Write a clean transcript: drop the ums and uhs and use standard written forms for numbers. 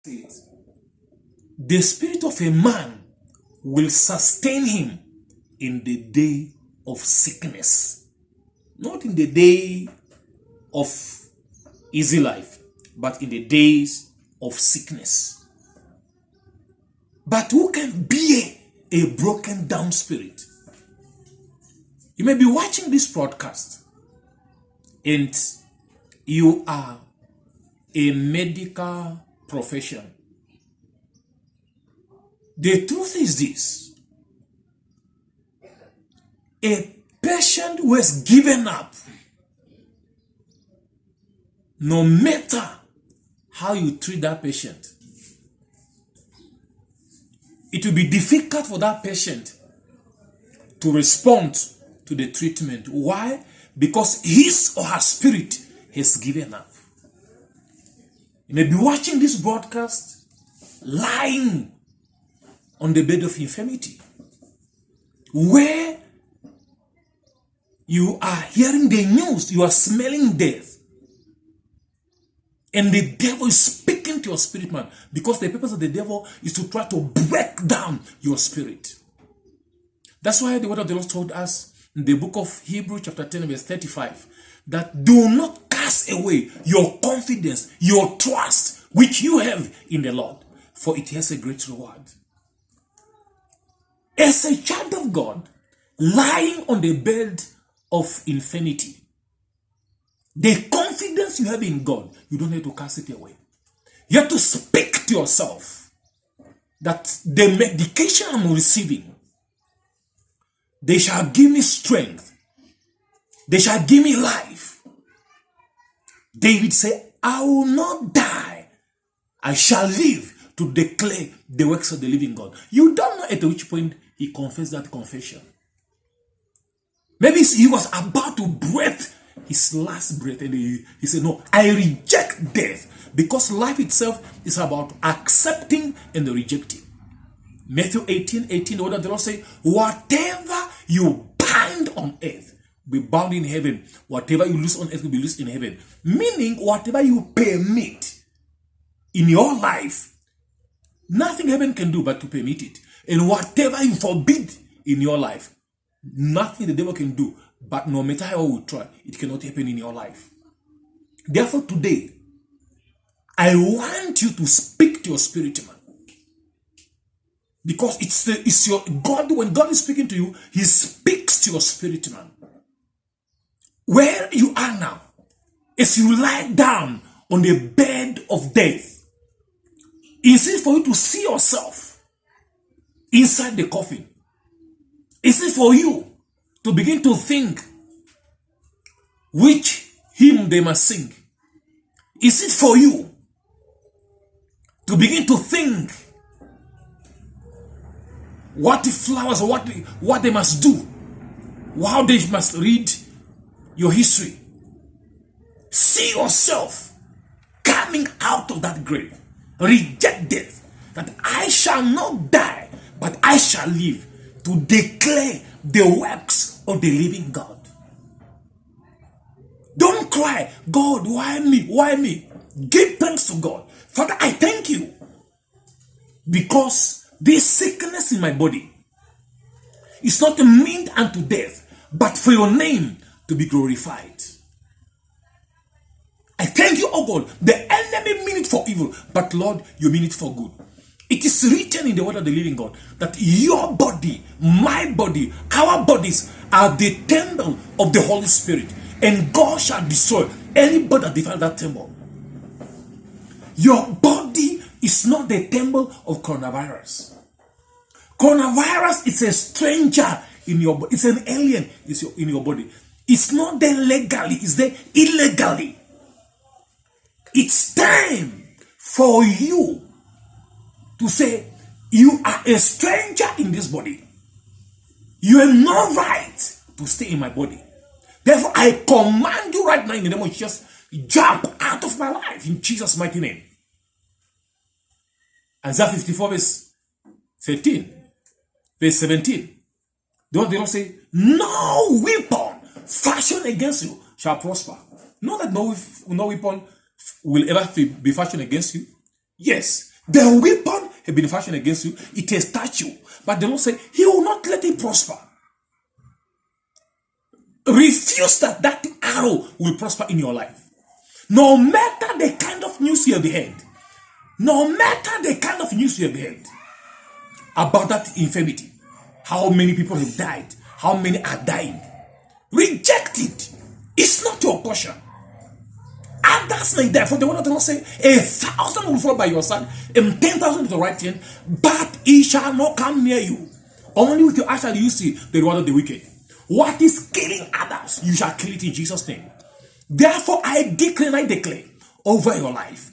The spirit of a man will sustain him in the day of sickness, not in the day of easy life, but in the days of sickness. But who can bear a broken down spirit? You may be watching this broadcast and you are a medical profession. The truth is this: a patient who has given up, no matter how you treat that patient, it will be difficult for that patient to respond to the treatment. Why? Because his or her spirit has given up. You may be watching this broadcast lying on the bed of infirmity, where you are hearing the news, you are smelling death, and the devil is speaking to your spirit man, because the purpose of the devil is to try to break down your spirit. That's why the word of the Lord told us in the book of Hebrews chapter 10 verse 35, that do not cast away your confidence, your trust, which you have in the Lord, for it has a great reward. As a child of God, lying on the bed of infirmity, the confidence you have in God, you don't have to cast it away. You have to speak to yourself that the medication I'm receiving, they shall give me strength. They shall give me life. David said, I will not die. I shall live to declare the works of the living God. You don't know at which point he confessed that confession. Maybe he was about to breathe his last breath, and he said, no, I reject death, because life itself is about accepting and rejecting. Matthew 18:18, the word of the Lord says, whatever you bind on earth will be bound in heaven. Whatever you loose on earth will be loosed in heaven. Meaning, whatever you permit in your life, nothing heaven can do but to permit it. And whatever you forbid in your life, nothing the devil can do, but no matter how we try, it cannot happen in your life. Therefore, today, I want you to speak to your spirit man. Because it's your God. When God is speaking to you, he speaks to your spirit man. Where you are now, as you lie down on the bed of death, is it for you to see yourself inside the coffin? Is it for you to begin to think which hymn they must sing? Is it for you to begin to think what the flowers, what they must do, how they must read your history? See yourself coming out of that grave. Reject death, that I shall not die, but I shall live to declare the works of the living God. Don't cry, God, why me? Why me? Give thanks to God. Father, I thank you, because this sickness in my body is not meant unto death, but for your name to be glorified. I thank you, oh God. The enemy mean it for evil, but Lord, you mean it for good. It is written in the word of the living God that your body, my body, our bodies are the temple of the Holy Spirit, and God shall destroy anybody that defiles that temple. Your body is not the temple of coronavirus. Coronavirus is a stranger in your body. It's an alien in your body. It's not there legally, it's there illegally. It's time for you to say, you are a stranger in this body. You have no right to stay in my body. Therefore, I command you right now in the name of Jesus, jump out of my life in Jesus' mighty name. Isaiah 54 verse 13, verse 17. The Lord say, no weapon fashioned against you shall prosper. Not that no weapon will ever be fashioned against you. Yes, The weapon has been fashioned against you, it has touched you. But the Lord said, He will not let it prosper. Refuse that arrow will prosper in your life. No matter the kind of news you have heard, no matter the kind of news you have heard about that infirmity, how many people have died, how many are dying, reject it. It's not your portion. Others may die. For the word of the Lord say, 1,000 will fall by your side, and 10,000 to the right hand, but it shall not come near you. Only with your eyes shall you see the reward of the wicked. What is killing others, you shall kill it in Jesus' name. Therefore, I declare and I declare over your life,